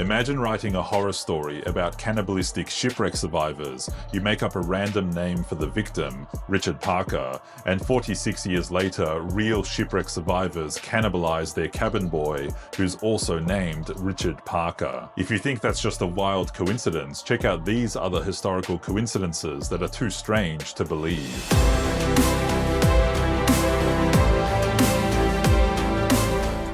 Imagine writing a horror story about cannibalistic shipwreck survivors. You make up a random name for the victim, Richard Parker, and 46 years later, real shipwreck survivors cannibalize their cabin boy, who's also named Richard Parker. If you think that's just a wild coincidence, check out these other historical coincidences that are too strange to believe.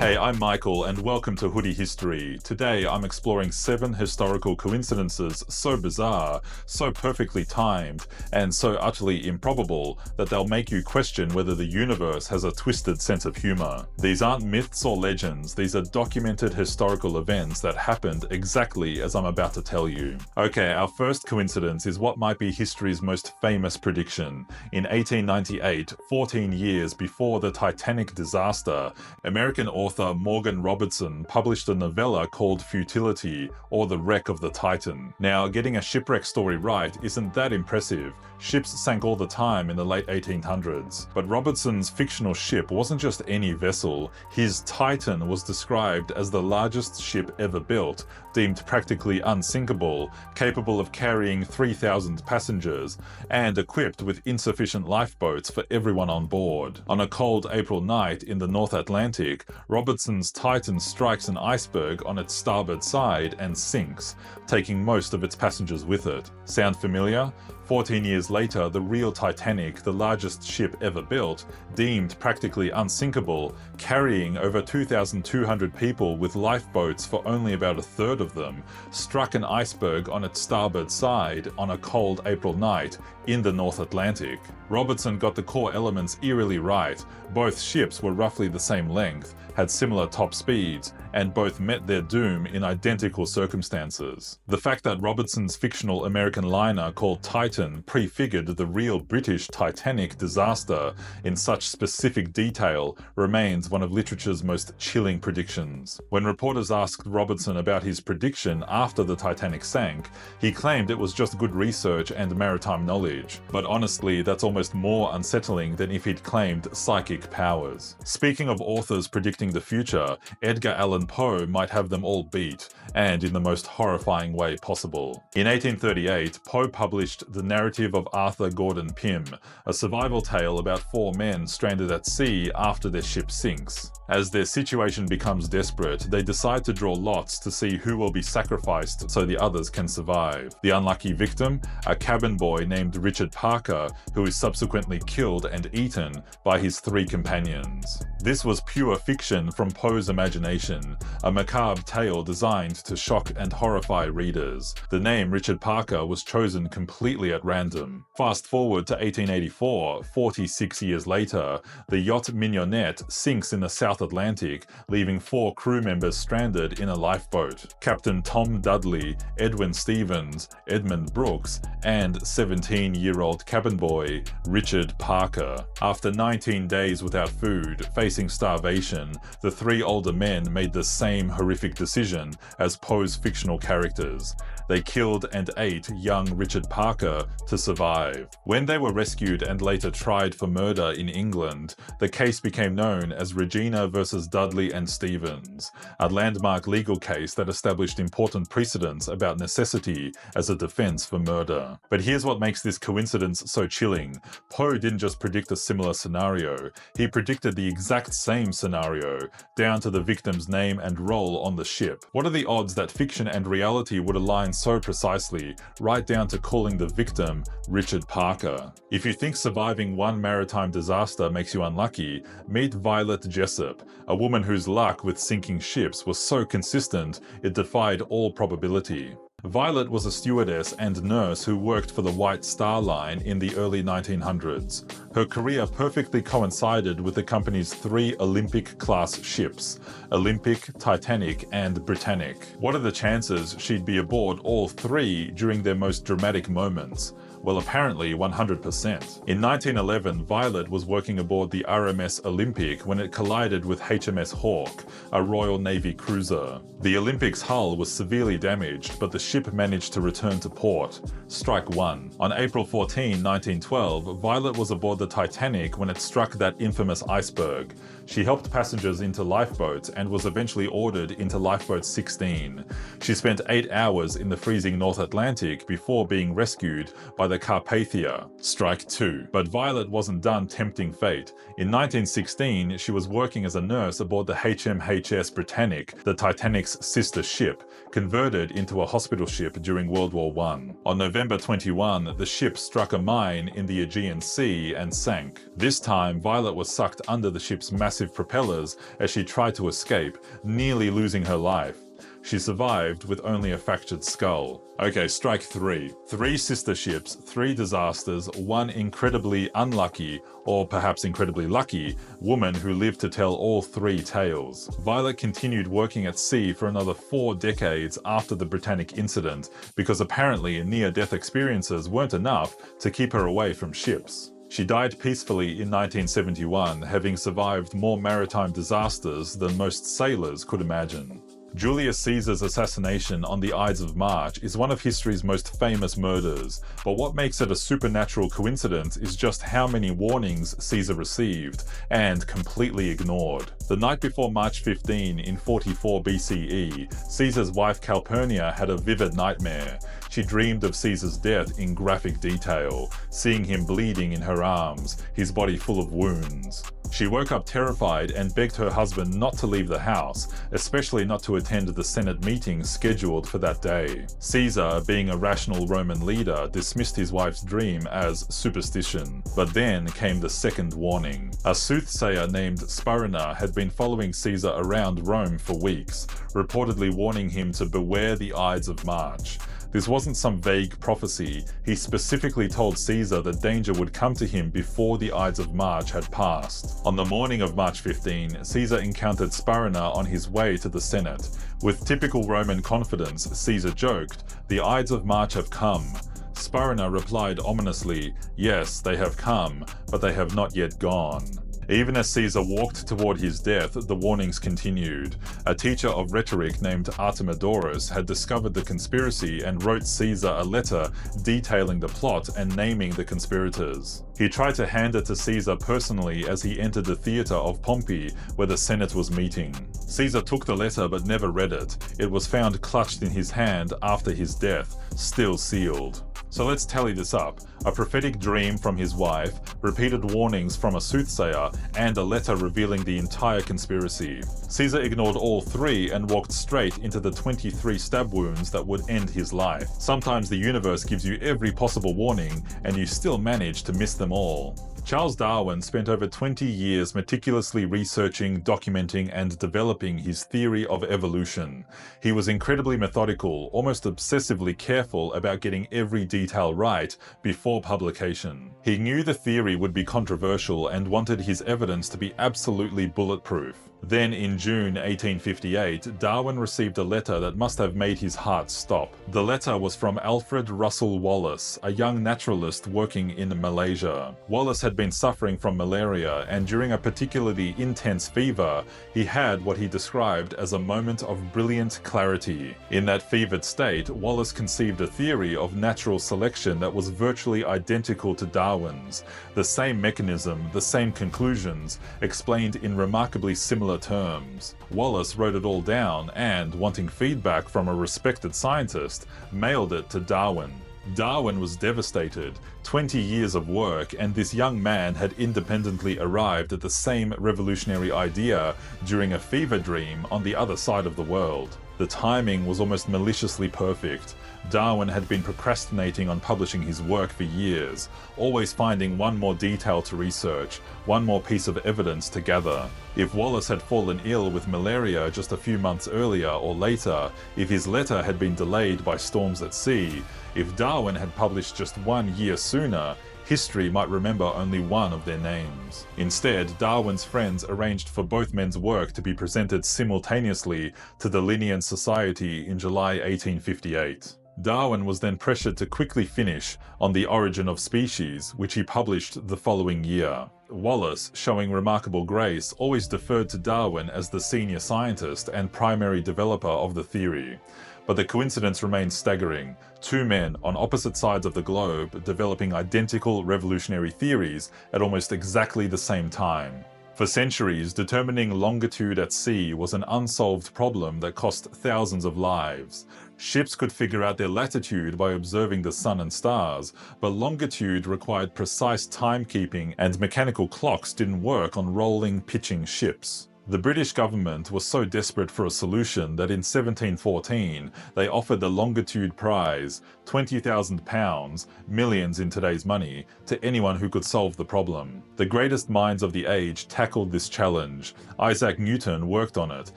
Hey, I'm Michael and welcome to Hoodie History. Today I'm exploring 7 historical coincidences so bizarre, so perfectly timed, and so utterly improbable that they'll make you question whether the universe has a twisted sense of humor. These aren't myths or legends, these are documented historical events that happened exactly as I'm about to tell you. Okay, our first coincidence is what might be history's most famous prediction. In 1898, 14 years before the Titanic disaster, American author Morgan Robertson published a novella called Futility, or The Wreck of the Titan. Now, getting a shipwreck story right isn't that impressive. Ships sank all the time in the late 1800s. But Robertson's fictional ship wasn't just any vessel. His Titan was described as the largest ship ever built, deemed practically unsinkable, capable of carrying 3,000 passengers, and equipped with insufficient lifeboats for everyone on board. On a cold April night in the North Atlantic, Robertson's Titan strikes an iceberg on its starboard side and sinks, taking most of its passengers with it. Sound familiar? 14 years later, the real Titanic, the largest ship ever built, deemed practically unsinkable, carrying over 2,200 people with lifeboats for only about a third of them, struck an iceberg on its starboard side on a cold April night in the North Atlantic. Robertson got the core elements eerily right. Both ships were roughly the same length, had similar top speeds, and both met their doom in identical circumstances. The fact that Robertson's fictional American liner called Titan prefigured the real British Titanic disaster in such specific detail remains one of literature's most chilling predictions. When reporters asked Robertson about his prediction after the Titanic sank, he claimed it was just good research and maritime knowledge. But honestly, that's almost more unsettling than if he'd claimed psychic powers. Speaking of authors predicting the future, Edgar Allan Poe might have them all beat, and in the most horrifying way possible. In 1838, Poe published The Narrative of Arthur Gordon Pym, a survival tale about 4 men stranded at sea after their ship sinks. As their situation becomes desperate, they decide to draw lots to see who will be sacrificed so the others can survive. The unlucky victim? A cabin boy named Richard Parker, who is subsequently killed and eaten by his 3 companions. This was pure fiction from Poe's imagination, a macabre tale designed to shock and horrify readers. The name Richard Parker was chosen completely at random. Fast forward to 1884, 46 years later, the yacht Mignonette sinks in the South Atlantic, leaving 4 crew members stranded in a lifeboat: Captain Tom Dudley, Edwin Stevens, Edmund Brooks, and 17-year-old cabin boy Richard Parker. After 19 days without food, facing starvation, the 3 older men made the same horrific decision as Poe's fictional characters. They killed and ate young Richard Parker to survive. When they were rescued and later tried for murder in England, the case became known as Regina versus Dudley and Stevens, a landmark legal case that established important precedents about necessity as a defense for murder. But here's what makes this coincidence so chilling. Poe didn't just predict a similar scenario, he predicted the exact same scenario, down to the victim's name and role on the ship. What are the odds that fiction and reality would align so precisely, right down to calling the victim Richard Parker? If you think surviving one maritime disaster makes you unlucky, meet Violet Jessup, a woman whose luck with sinking ships was so consistent it defied all probability. Violet was a stewardess and nurse who worked for the White Star Line in the early 1900s. Her career perfectly coincided with the company's 3 Olympic-class ships: Olympic, Titanic, and Britannic. What are the chances she'd be aboard all 3 during their most dramatic moments? Well, apparently 100%. In 1911, Violet was working aboard the RMS Olympic when it collided with HMS Hawke, a Royal Navy cruiser. The Olympic's hull was severely damaged, but the ship managed to return to port. Strike one. On April 14, 1912, Violet was aboard the Titanic when it struck that infamous iceberg. She helped passengers into lifeboats and was eventually ordered into Lifeboat 16. She spent 8 hours in the freezing North Atlantic before being rescued by the Carpathia. Strike two. But Violet wasn't done tempting fate. In 1916, she was working as a nurse aboard the HMHS Britannic, the Titanic's sister ship, converted into a hospital ship during World War I. On November 21, the ship struck a mine in the Aegean Sea and sank. This time, Violet was sucked under the ship's massive propellers as she tried to escape, nearly losing her life. She survived with only a fractured skull. Okay, strike three. 3 sister ships, 3 disasters, 1 incredibly unlucky, or perhaps incredibly lucky, woman who lived to tell all 3 tales. Violet continued working at sea for another 4 decades after the Britannic incident, because apparently near-death experiences weren't enough to keep her away from ships. She died peacefully in 1971, having survived more maritime disasters than most sailors could imagine. Julius Caesar's assassination on the Ides of March is one of history's most famous murders, but what makes it a supernatural coincidence is just how many warnings Caesar received, and completely ignored. The night before March 15 in 44 BCE, Caesar's wife Calpurnia had a vivid nightmare. She dreamed of Caesar's death in graphic detail, seeing him bleeding in her arms, his body full of wounds. She woke up terrified and begged her husband not to leave the house, especially not to attend the Senate meeting scheduled for that day. Caesar, being a rational Roman leader, dismissed his wife's dream as superstition. But then came the second warning. A soothsayer named Spurina had been following Caesar around Rome for weeks, reportedly warning him to beware the Ides of March. This wasn't some vague prophecy. He specifically told Caesar that danger would come to him before the Ides of March had passed. On the morning of March 15, Caesar encountered Spurina on his way to the Senate. With typical Roman confidence, Caesar joked, "The Ides of March have come." Spurina replied ominously, "Yes, they have come, but they have not yet gone." Even as Caesar walked toward his death, the warnings continued. A teacher of rhetoric named Artemidorus had discovered the conspiracy and wrote Caesar a letter detailing the plot and naming the conspirators. He tried to hand it to Caesar personally as he entered the theater of Pompeii, where the Senate was meeting. Caesar took the letter but never read it. It was found clutched in his hand after his death, still sealed. So let's tally this up. A prophetic dream from his wife, repeated warnings from a soothsayer, and a letter revealing the entire conspiracy. Caesar ignored all 3 and walked straight into the 23 stab wounds that would end his life. Sometimes the universe gives you every possible warning, and you still manage to miss them all. Charles Darwin spent over 20 years meticulously researching, documenting, and developing his theory of evolution. He was incredibly methodical, almost obsessively careful about getting every detail right before publication. He knew the theory would be controversial and wanted his evidence to be absolutely bulletproof. Then in June 1858, Darwin received a letter that must have made his heart stop. The letter was from Alfred Russel Wallace, a young naturalist working in Malaysia. Wallace had been suffering from malaria, and during a particularly intense fever, he had what he described as a moment of brilliant clarity. In that fevered state, Wallace conceived a theory of natural selection that was virtually identical to Darwin's. The same mechanism, the same conclusions, explained in remarkably similar terms. Wallace wrote it all down and, wanting feedback from a respected scientist, mailed it to Darwin. Darwin was devastated. 20 years of work, and this young man had independently arrived at the same revolutionary idea during a fever dream on the other side of the world. The timing was almost maliciously perfect. Darwin had been procrastinating on publishing his work for years, always finding one more detail to research, one more piece of evidence to gather. If Wallace had fallen ill with malaria just a few months earlier or later, if his letter had been delayed by storms at sea, if Darwin had published just 1 year sooner, history might remember only one of their names. Instead, Darwin's friends arranged for both men's work to be presented simultaneously to the Linnean Society in July 1858. Darwin was then pressured to quickly finish on The Origin of Species, which he published the following year. Wallace, showing remarkable grace, always deferred to Darwin as the senior scientist and primary developer of the theory. But the coincidence remains staggering. Two men on opposite sides of the globe developing identical revolutionary theories at almost exactly the same time. For centuries, determining longitude at sea was an unsolved problem that cost thousands of lives. Ships could figure out their latitude by observing the sun and stars, but longitude required precise timekeeping, and mechanical clocks didn't work on rolling, pitching ships. The British government was so desperate for a solution that in 1714 they offered the longitude prize, £20,000, millions in today's money, to anyone who could solve the problem. The greatest minds of the age tackled this challenge. Isaac Newton worked on it.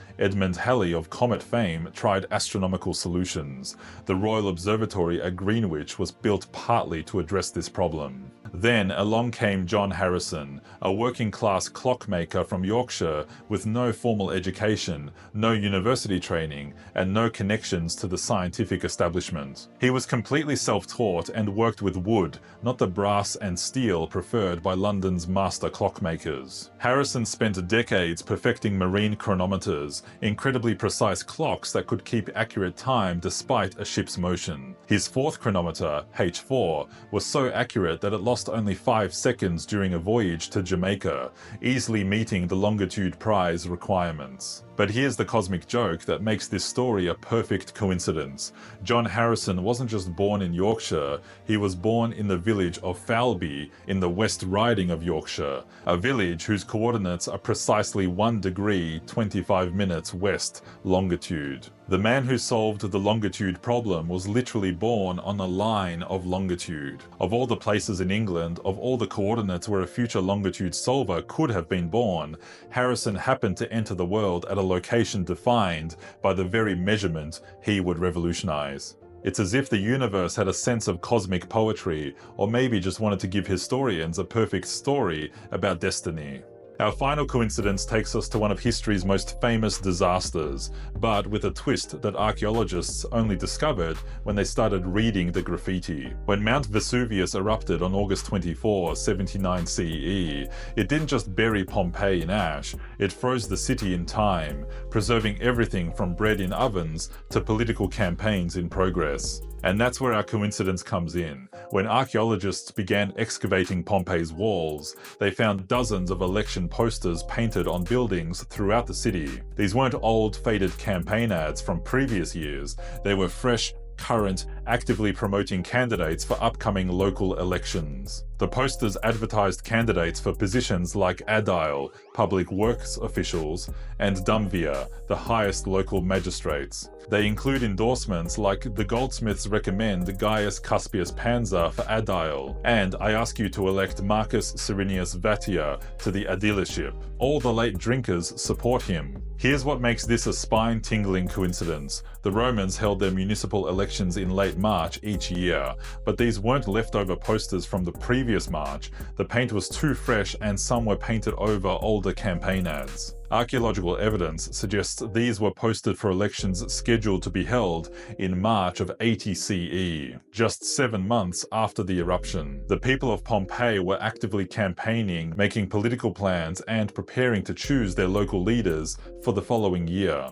Edmund Halley of comet fame tried astronomical solutions. The Royal Observatory at Greenwich was built partly to address this problem. Then along came John Harrison, a working-class clockmaker from Yorkshire with no formal education, no university training, and no connections to the scientific establishment. He was completely self-taught and worked with wood, not the brass and steel preferred by London's master clockmakers. Harrison spent decades perfecting marine chronometers, incredibly precise clocks that could keep accurate time despite a ship's motion. His fourth chronometer, H4, was so accurate that it lost only 5 seconds during a voyage to Jamaica, easily meeting the longitude prize requirements. But here's the cosmic joke that makes this story a perfect coincidence. John Harrison wasn't just born in Yorkshire, he was born in the village of Falby in the West Riding of Yorkshire, a village whose coordinates are precisely 1 degree 25 minutes west longitude. The man who solved the longitude problem was literally born on a line of longitude. Of all the places in England, of all the coordinates where a future longitude solver could have been born, Harrison happened to enter the world at a location defined by the very measurement he would revolutionize. It's as if the universe had a sense of cosmic poetry, or maybe just wanted to give historians a perfect story about destiny. Our final coincidence takes us to one of history's most famous disasters, but with a twist that archaeologists only discovered when they started reading the graffiti. When Mount Vesuvius erupted on August 24, 79 CE, it didn't just bury Pompeii in ash, it froze the city in time, preserving everything from bread in ovens to political campaigns in progress. And that's where our coincidence comes in. When archaeologists began excavating Pompeii's walls, they found dozens of election posters painted on buildings throughout the city. These weren't old, faded campaign ads from previous years. They were fresh, current, actively promoting candidates for upcoming local elections. The posters advertised candidates for positions like aedile, public works officials, and dumvir, the highest local magistrates. They include endorsements like "The goldsmiths recommend Gaius Cuspius Pansa for aedile," and "I ask you to elect Marcus Cyrenius Vatia to the aedileship." All the late drinkers support him. Here's what makes this a spine-tingling coincidence. The Romans held their municipal elections in late March each year, but these weren't leftover posters from the previous March. The paint was too fresh and some were painted over older campaign ads. Archaeological evidence suggests these were posted for elections scheduled to be held in March of 80 CE, just 7 months after the eruption. The people of Pompeii were actively campaigning, making political plans, and preparing to choose their local leaders for the following year.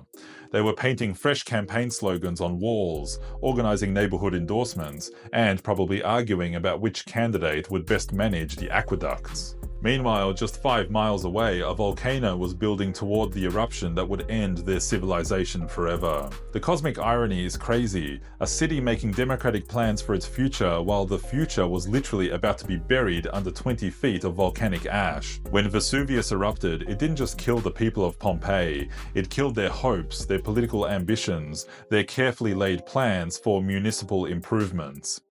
They were painting fresh campaign slogans on walls, organizing neighborhood endorsements, and probably arguing about which candidate would best manage the aqueducts. Meanwhile, just 5 miles away, a volcano was building toward the eruption that would end their civilization forever. The cosmic irony is crazy. A city making democratic plans for its future, while the future was literally about to be buried under 20 feet of volcanic ash. When Vesuvius erupted, it didn't just kill the people of Pompeii, it killed their hopes, their political ambitions, their carefully laid plans for municipal improvements.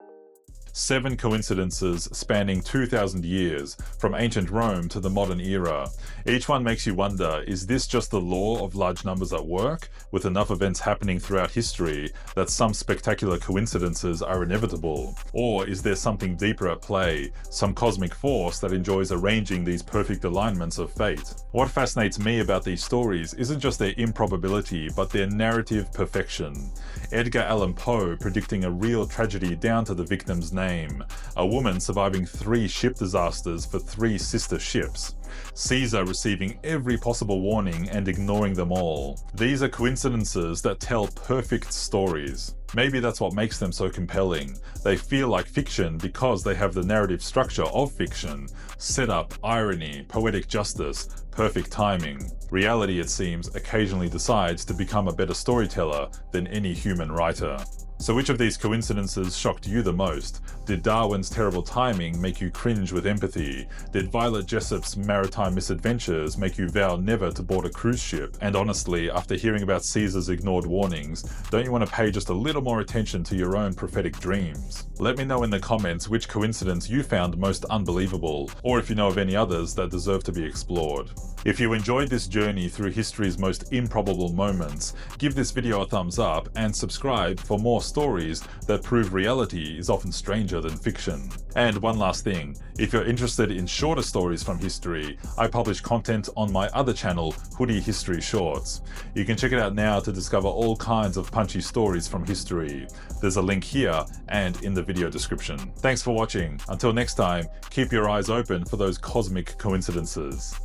7 coincidences spanning 2,000 years, from ancient Rome to the modern era. Each one makes you wonder, is this just the law of large numbers at work, with enough events happening throughout history that some spectacular coincidences are inevitable? Or is there something deeper at play, some cosmic force that enjoys arranging these perfect alignments of fate? What fascinates me about these stories isn't just their improbability, but their narrative perfection. Edgar Allan Poe predicting a real tragedy down to the victim's name, a woman surviving 3 ship disasters for 3 sister ships, Caesar receiving every possible warning and ignoring them all. These are coincidences that tell perfect stories. Maybe that's what makes them so compelling. They feel like fiction because they have the narrative structure of fiction: setup, irony, poetic justice, perfect timing. Reality, it seems, occasionally decides to become a better storyteller than any human writer. So which of these coincidences shocked you the most? Did Darwin's terrible timing make you cringe with empathy? Did Violet Jessup's maritime misadventures make you vow never to board a cruise ship? And honestly, after hearing about Caesar's ignored warnings, don't you want to pay just a little more attention to your own prophetic dreams? Let me know in the comments which coincidence you found most unbelievable, or if you know of any others that deserve to be explored. If you enjoyed this journey through history's most improbable moments, give this video a thumbs up and subscribe for more stories that prove reality is often stranger than fiction. And one last thing, if you're interested in shorter stories from history, I publish content on my other channel, Hoodie History Shorts. You can check it out now to discover all kinds of punchy stories from history. There's a link here and in the video description. Thanks for watching. Until next time, keep your eyes open for those cosmic coincidences.